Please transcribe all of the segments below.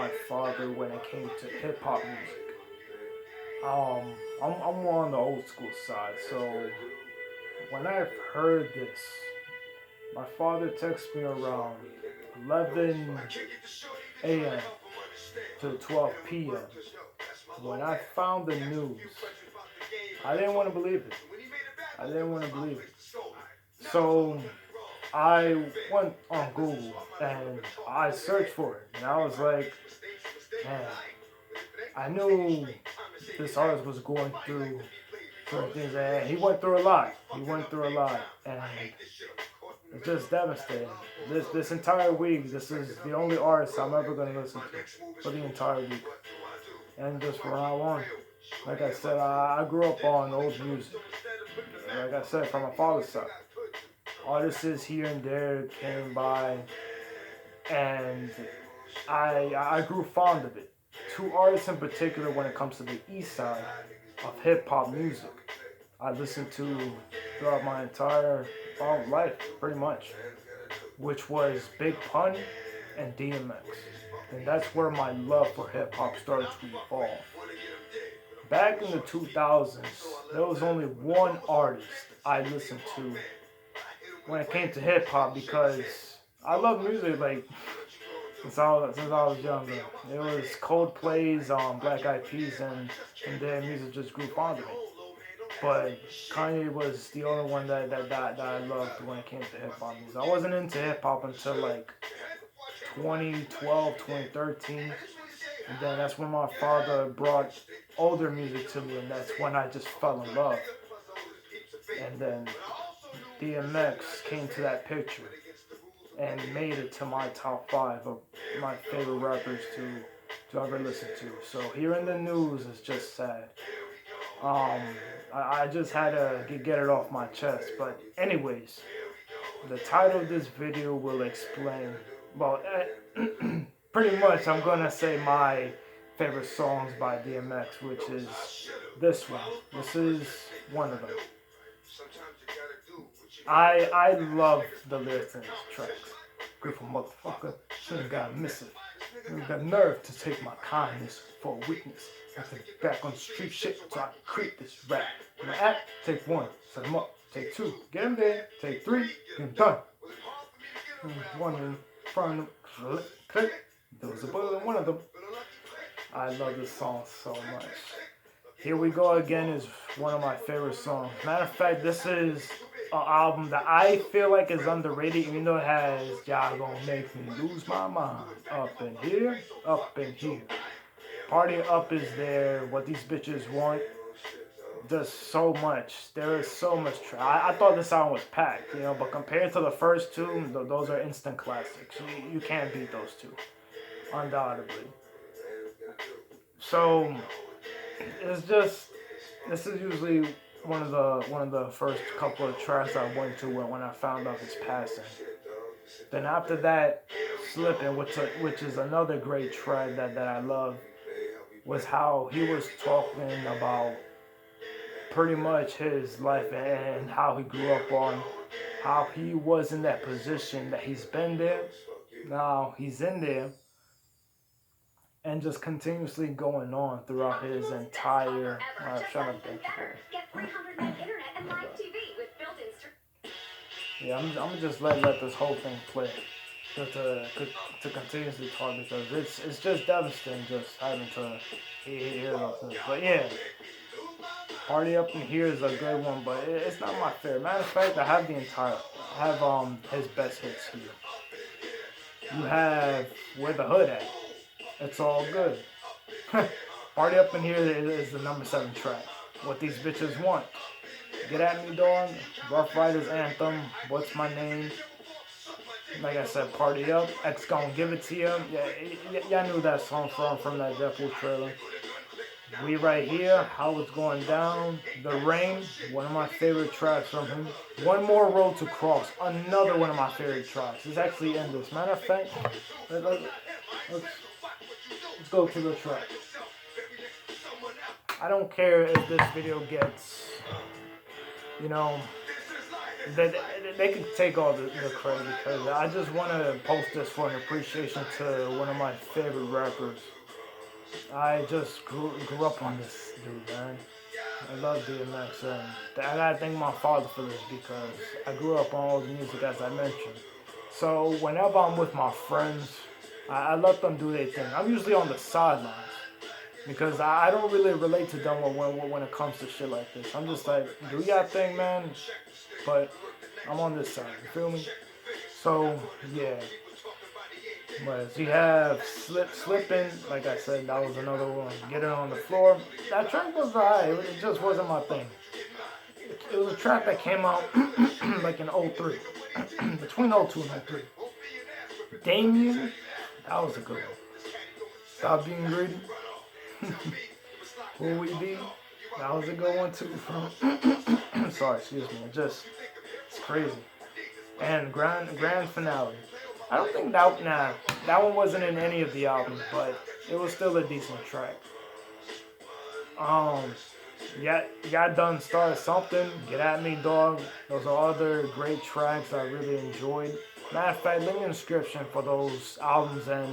my father when it came to hip hop music. I'm more on the old school side, so when I heard this, my father texted me around 11 a.m. to 12 p.m. When I found the news, I didn't want to believe it. I didn't want to believe it. So I went on Google and I searched for it, and I was like, man, I knew this artist was going through certain things, and he went through a lot. He went through a lot, and it's just devastating. This entire week, this is the only artist I'm ever gonna listen to for the entire week, and just from now on. Like I said, I grew up on old music. Like I said, from my father's side, artists here and there came by, and I grew fond of it. Two artists in particular when it comes to the east side of hip hop music, I listened to throughout my entire life, pretty much, which was Big Pun and DMX. And that's where my love for hip hop started to evolve. Back in the 2000s, there was only one artist I listened to when it came to hip hop because I love music like since I was younger. It was Coldplay's Black Eyed Peas, and their music just grew fond of me. But Kanye was the only one that I loved when it came to hip hop music. I wasn't into hip hop until like 2012, 2013. And then that's when my father brought older music to me, and that's when I just fell in love. And then DMX came to that picture and made it to my top 5 of my favorite rappers to ever listen to. So hearing the news is just sad. I just had to get it off my chest. But anyways, the title of this video will explain, well, pretty much I'm gonna say my favorite songs by DMX, which is this one. This is one of them. I love the lyrics in these tracks. Grateful motherfucker, shouldn't got missing. You got nerve to take my kindness for a weakness. I think back on the street shit so I can create this rap. When I act, take 1, set him up. Take 2, get him there. Take 3, get him done. One in front of him, click. There was a bullet in one of them. I love this song so much. Here We Go Again is one of my favorite songs. Matter of fact, this is an album that I feel like is underrated, even though it has Y'all Gonna Make Me Lose My Mind. Up in here, up in here. Party Up is there. What These Bitches Want. There's so much. There is so much. I thought this song was packed, but compared to the first two, those are instant classics. You can't beat those two, undoubtedly. So it's just, this is usually one of the first couple of tracks I went to when I found out his passing. Then after that, Slippin, which is another great track that I love, was how he was talking about pretty much his life and how he grew up on, how he was in that position, that he's been there, now he's in there, and just continuously going on throughout his entire. Shut up, yeah, I'm gonna just let this whole thing play to continuously talk because it's just devastating just having to hear those. But yeah. Party Up in Here is a good one, but it's not my favorite. Matter of fact, I have his best hits here. You have Where the Hood At. It's All Good. Party Up in Here is the number 7 track. What These Bitches Want. Get At Me Dog. Rough Riders Anthem. What's My Name. Like I said, Party Up. X Gon' Give It To You. Yeah, y'all knew that song from that Deadpool trailer. We Right Here, How It's Going Down, The Rain, one of my favorite tracks from him. One More Road to Cross, another one of my favorite tracks. It's actually in this. Matter of fact, let's go to the track. I don't care if this video gets, they can take all the credit because I just want to post this for an appreciation to one of my favorite rappers. I just grew up on this dude, man. I love DMX, and I gotta thank my father for this because I grew up on all the music as I mentioned. So whenever I'm with my friends, I let them do their thing. I'm usually on the sidelines because I don't really relate to them when it comes to shit like this. I'm just like, do your thing, man, but I'm on this side. You feel me? So yeah. But you have Slippin, like I said, that was another one. Get It On The Floor. That track was alright, it just wasn't my thing. It was a track that came out like in '03. Between '02 and '03. Damien, that was a good one. Stop Being Greedy. Who We Be, that was a good one too. From sorry, excuse me. It's crazy. And Grand Finale. I don't think that one wasn't in any of the albums, but it was still a decent track. Got Done Start Something, Get At Me Dog. Those are other great tracks I really enjoyed. Matter of fact, link in the description for those albums and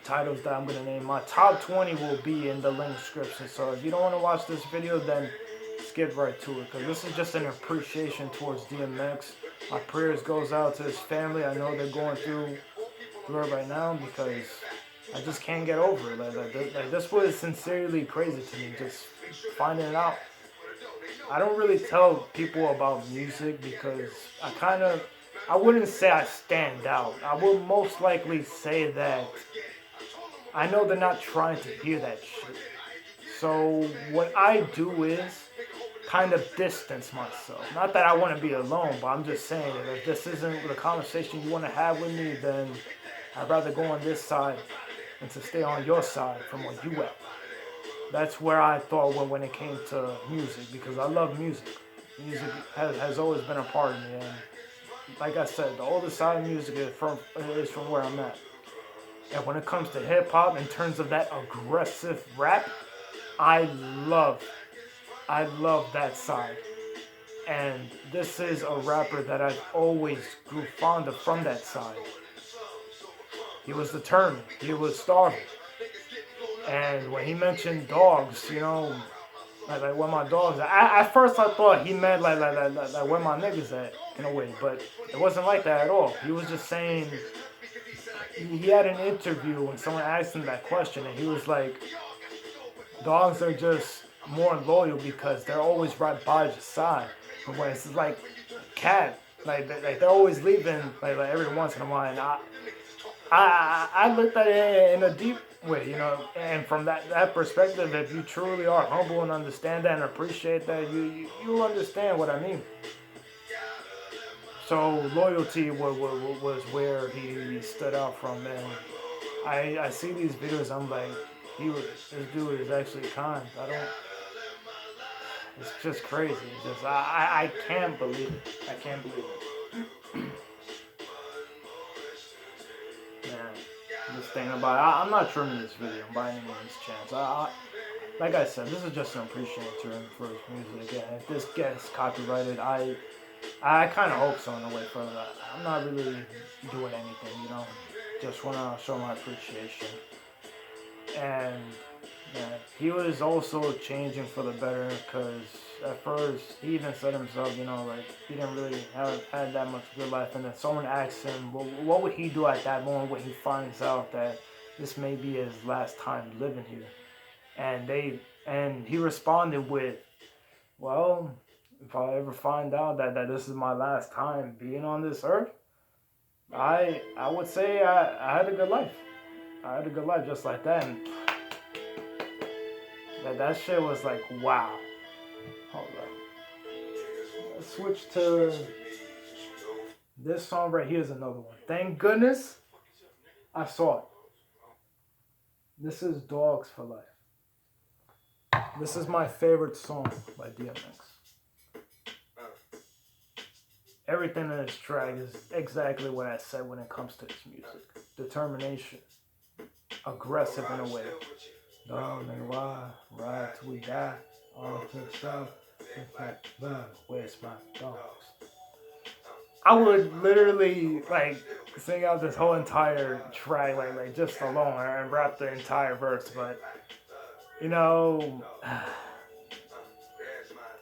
titles that I'm going to name. My top 20 will be in the link description, so if you don't want to watch this video, then skip right to it, because this is just an appreciation towards DMX. My prayers goes out to his family. I know they're going through it right now because I just can't get over it. Like this was sincerely crazy to me, just finding it out. I don't really tell people about music because I wouldn't say I stand out. I will most likely say that I know they're not trying to hear that shit. So what I do is kind of distance myself. Not that I want to be alone, but I'm just saying that if this isn't the conversation you want to have with me, then I'd rather go on this side and to stay on your side from where you at. That's where I thought when it came to music, because I love music. Music has always been a part of me, and like I said, the older side of music is from where I'm at. And when it comes to hip hop, in terms of that aggressive rap, I love that side. And this is a rapper that I've always grew fond of from that side. He was determined. He was starving. And when he mentioned dogs, you know, like where my dogs are. At first I thought he meant like where my niggas at, in a way. But it wasn't like that at all. He was just saying, he had an interview when someone asked him that question, and he was like, dogs are just more loyal because they're always right by your side. But when it's like cat, like they're always leaving like every once in a while. And I looked at it in a deep way, you know. And from that perspective, if you truly are humble and understand that and appreciate that, you'll understand what I mean. So loyalty was where he stood out from, and I see these videos. I'm like, this dude is actually kind. It's just crazy. It's just I can't believe it. I can't believe it. Man, this thing about I'm not trimming this video by any means chance. Like I said, this is just an appreciation to him for his music. And if this gets copyrighted, I kind of hope so in a way. For I'm not really doing anything, you know. Just want to show my appreciation. And yeah, he was also changing for the better, because at first he even said himself, you know, like he didn't really had that much good life. And then someone asked him, well, what would he do at that moment when he finds out that this may be his last time living here? And he responded with, well, if I ever find out that this is my last time being on this earth, I would say I had a good life. I had a good life just like that. And that shit was like, wow. Hold on. Let's switch to this song right here is another one. Thank goodness I saw it. This is Dogs for Life. This is my favorite song by DMX. Everything in this track is exactly what I said when it comes to his music. Determination. Aggressive in a way. Dog and ride till we die. All to the stuff. In fact, love, where's my dogs? I would literally like sing out this whole entire track like just alone and rap the entire verse, but you know,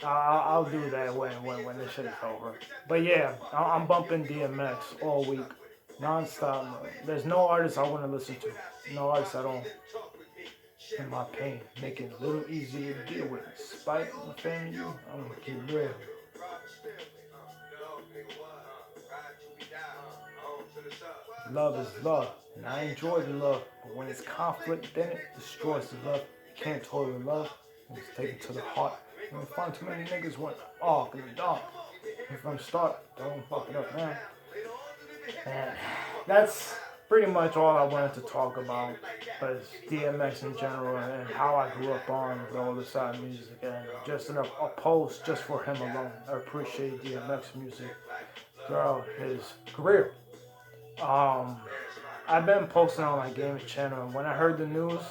I'll do that when this shit is over. But yeah, I'm bumping DMX all week, non-stop. There's no artist I want to listen to. No artist I don't. In my pain, make it a little easier to deal with. Despite offending you, I'm gonna keep real. Love is love, and I enjoy the love. But when it's conflict, then it destroys the love. You can't tolerate love when it's taken to the heart. When you find too many niggas went off in the dark. From the start, don't fuck it up, man. And that's pretty much all I wanted to talk about was DMX in general and how I grew up on all the side music and just a post just for him alone. I appreciate DMX music throughout his career. I've been posting on my gaming channel, and when I heard the news,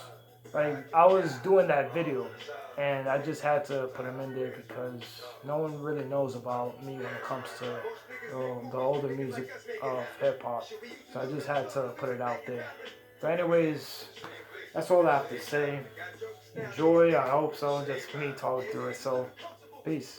like I was doing that video, and I just had to put him in there because no one really knows about me when it comes to the older music of hip hop. So I just had to put it out there. But anyways, that's all I have to say. Enjoy. I hope so. Just me talking through it. So peace.